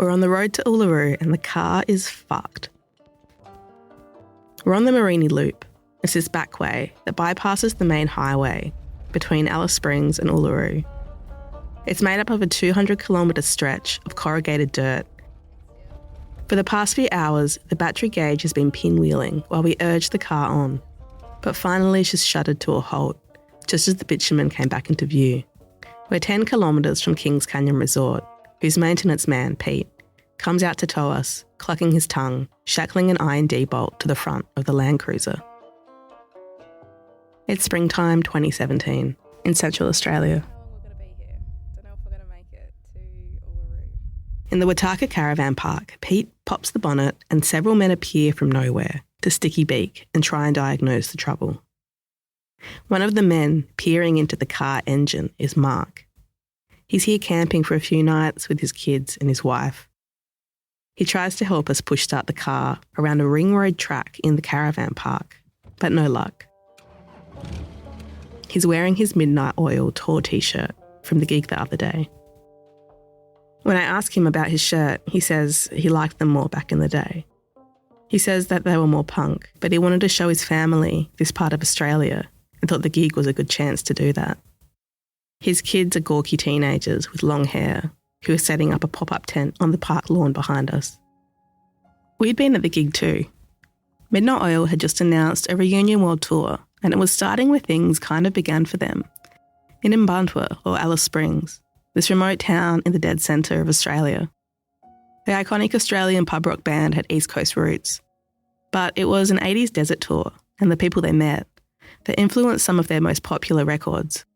We're on the road to Uluru and the car is fucked. We're on the Melanie loop. It's this back way that bypasses the main highway between Alice Springs and Uluru. It's made up of a 200-kilometre stretch of corrugated dirt. For the past few hours, the battery gauge has been pinwheeling while we urged the car on, but finally she's shuddered to a halt, just as the bitumen came back into view. We're 10 kilometres from Kings Canyon Resort, whose maintenance man, Pete, comes out to tow us, clucking his tongue, shackling an I&D bolt to the front of the Land Cruiser. It's springtime 2017 in Central Australia. In the Wataka Caravan Park, Pete pops the bonnet and several men appear from nowhere to sticky beak and try and diagnose the trouble. One of the men peering into the car engine is Mark. He's here camping for a few nights with his kids and his wife. He tries to help us push start the car around a ring road track in the caravan park, but no luck. He's wearing his Midnight Oil tour t-shirt from the gig the other day. When I ask him about his shirt, he says he liked them more back in the day. He says that they were more punk, but he wanted to show his family this part of Australia and thought the gig was a good chance to do that. His kids are gawky teenagers with long hair who are setting up a pop-up tent on the park lawn behind us. We'd been at the gig too. Midnight Oil had just announced a reunion world tour, and it was starting where things kind of began for them, in Mbantua or Alice Springs, this remote town in the dead centre of Australia. The iconic Australian pub rock band had East Coast roots, but it was an 80s desert tour, and the people they met that influenced some of their most popular records.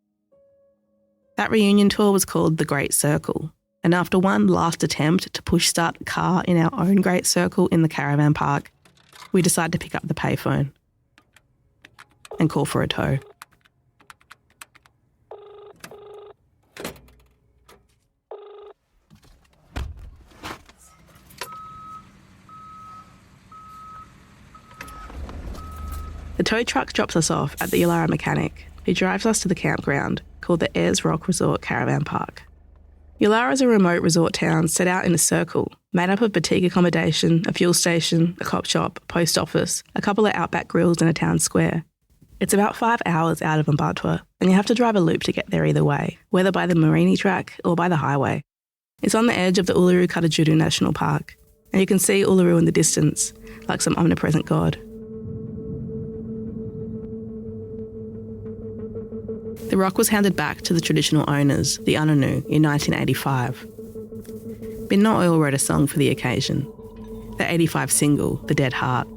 That reunion tour was called The Great Circle, and after one last attempt to push start the car in our own Great Circle in the caravan park, we decided to pick up the payphone and call for a tow. The tow truck drops us off at the Uluru mechanic, who drives us to the campground called the Ayers Rock Resort Caravan Park. Uluru is a remote resort town set out in a circle, made up of boutique accommodation, a fuel station, a cop shop, a post office, a couple of outback grills and a town square. It's about 5 hours out of Mbantua, and you have to drive a loop to get there either way, whether by the Marine track or by the highway. It's on the edge of the Uluru Katajudu National Park, and you can see Uluru in the distance, like some omnipresent god. The rock was handed back to the traditional owners, the Ununu, in 1985. Midnight Oil wrote a song for the occasion, the 85 single, The Dead Heart.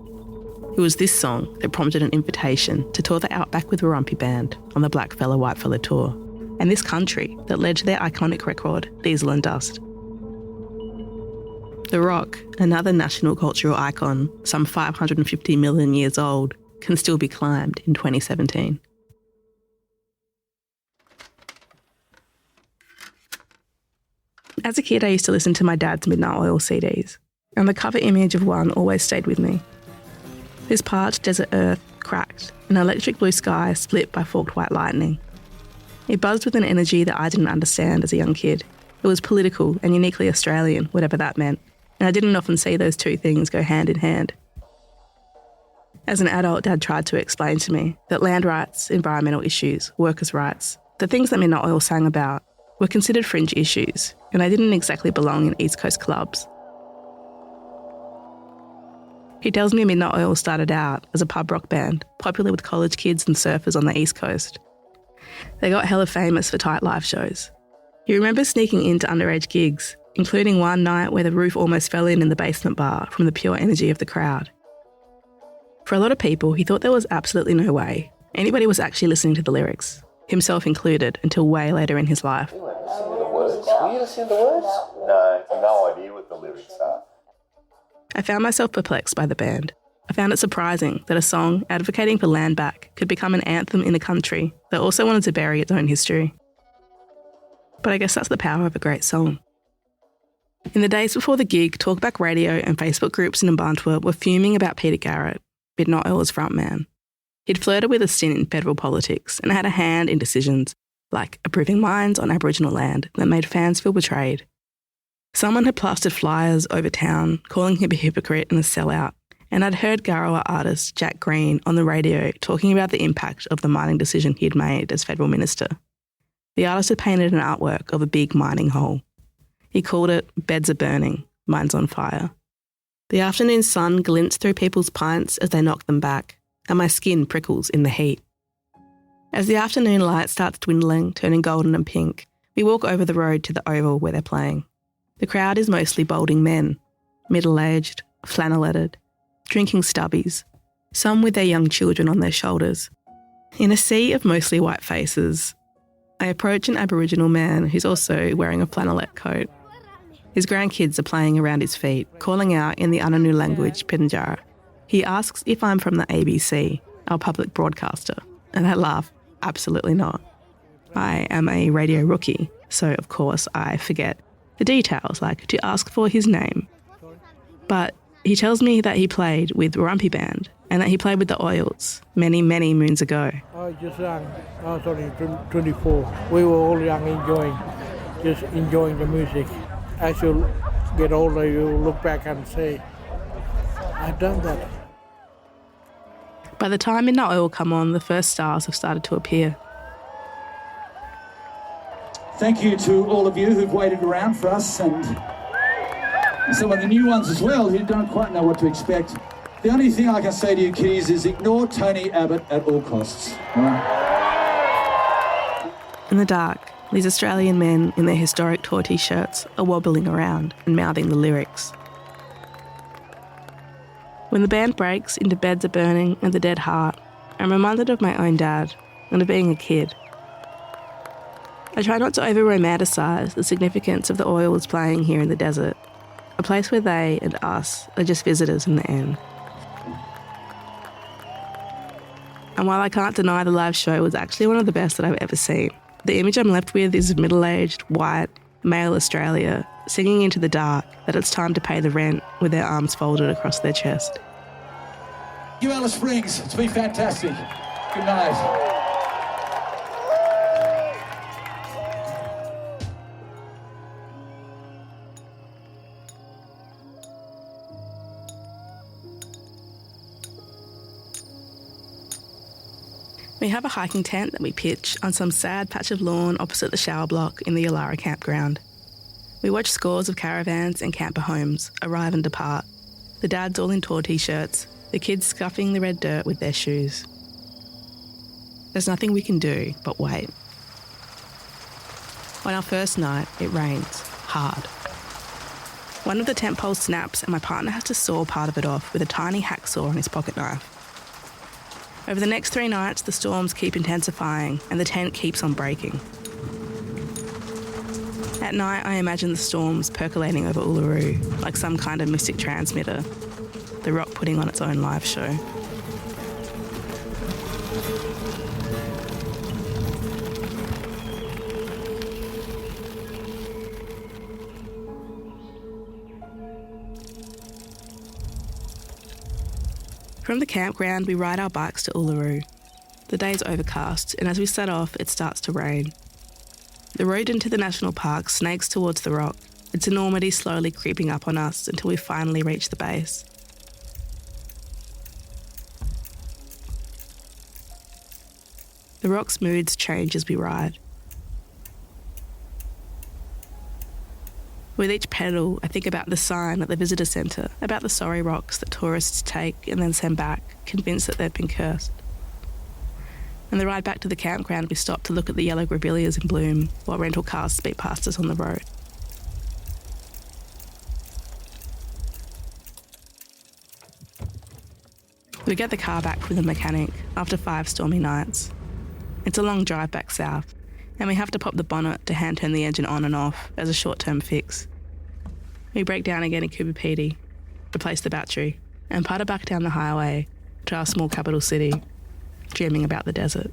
It was this song that prompted an invitation to tour the Outback with Warumpi Band on the Blackfella Whitefella tour, and this country that led to their iconic record, Diesel and Dust. The rock, another national cultural icon, some 550 million years old, can still be climbed in 2017. As a kid, I used to listen to my dad's Midnight Oil CDs, and the cover image of one always stayed with me. This parched desert earth cracked, an electric blue sky split by forked white lightning. It buzzed with an energy that I didn't understand as a young kid. It was political and uniquely Australian, whatever that meant, and I didn't often see those two things go hand in hand. As an adult, Dad tried to explain to me that land rights, environmental issues, workers' rights, the things that Midnight Oil sang about, were considered fringe issues, and I didn't exactly belong in East Coast clubs. He tells me Midnight Oil started out as a pub rock band, popular with college kids and surfers on the East Coast. They got hella famous for tight live shows. He remembers sneaking into underage gigs, including one night where the roof almost fell in the basement bar from the pure energy of the crowd. For a lot of people, he thought there was absolutely no way anybody was actually listening to the lyrics, himself included, until way later in his life. Were you listening to the words? No idea what the lyrics are. I found myself perplexed by the band. I found it surprising that a song advocating for land back could become an anthem in a country that also wanted to bury its own history. But I guess that's the power of a great song. In the days before the gig, talkback radio and Facebook groups in Mbantua were fuming about Peter Garrett, Midnight Oil's frontman. He'd flirted with a stint in federal politics and had a hand in decisions like approving mines on Aboriginal land that made fans feel betrayed. Someone had plastered flyers over town calling him a hypocrite and a sellout, and I'd heard Garawa artist Jack Green on the radio talking about the impact of the mining decision he'd made as federal minister. The artist had painted an artwork of a big mining hole. He called it "Beds are burning, mine's on fire." The afternoon sun glints through people's pints as they knock them back, and my skin prickles in the heat. As the afternoon light starts dwindling, turning golden and pink, we walk over the road to the oval where they're playing. The crowd is mostly balding men, middle-aged, flannelletted, drinking stubbies, some with their young children on their shoulders. In a sea of mostly white faces, I approach an Aboriginal man who's also wearing a flannelette coat. His grandkids are playing around his feet, calling out in the Ananu language, Pinjara. He asks if I'm from the ABC, our public broadcaster, and I laugh, absolutely not. I am a radio rookie, so of course I forget the details, like to ask for his name. But he tells me that he played with Warumpi Band and that he played with the Oils many, many moons ago. I just young. I was only 24. We were all young, enjoying the music. As you get older, you look back and say, I've done that. By the time Midnight Oil come on, the first stars have started to appear. Thank you to all of you who've waited around for us and some of the new ones as well who don't quite know what to expect. The only thing I can say to you kiddies is ignore Tony Abbott at all costs. All right? In the dark, these Australian men in their historic tour t-shirts are wobbling around and mouthing the lyrics. When the band breaks into Beds Are Burning and The Dead Heart, I'm reminded of my own dad and of being a kid. I try not to over-romanticise the significance of the Oils playing here in the desert, a place where they and us are just visitors in the end. And while I can't deny the live show was actually one of the best that I've ever seen, the image I'm left with is of middle-aged, white, male Australia singing into the dark that it's time to pay the rent with their arms folded across their chest. Thank you, Alice Springs. It's been fantastic. Good night. We have a hiking tent that we pitch on some sad patch of lawn opposite the shower block in the Uluru campground. We watch scores of caravans and camper homes arrive and depart, the dads all in tour t-shirts, the kids scuffing the red dirt with their shoes. There's nothing we can do but wait. On our first night, it rains hard. One of the tent poles snaps and my partner has to saw part of it off with a tiny hacksaw on his pocket knife. Over the next 3 nights, the storms keep intensifying and the tent keeps on breaking. At night, I imagine the storms percolating over Uluru like some kind of mystic transmitter, the rock putting on its own live show. From the campground, we ride our bikes to Uluru. The day's overcast, and as we set off, it starts to rain. The road into the national park snakes towards the rock, its enormity slowly creeping up on us until we finally reach the base. The rock's moods change as we ride. With each pedal, I think about the sign at the visitor centre, about the sorry rocks that tourists take and then send back, convinced that they've been cursed. On the ride back to the campground, we stop to look at the yellow grevilleas in bloom while rental cars speed past us on the road. We get the car back from the mechanic after 5 stormy nights. It's a long drive back south, and we have to pop the bonnet to hand turn the engine on and off as a short-term fix. We break down again in Kupapiti, replace the battery, and putter back down the highway to our small capital city, dreaming about the desert.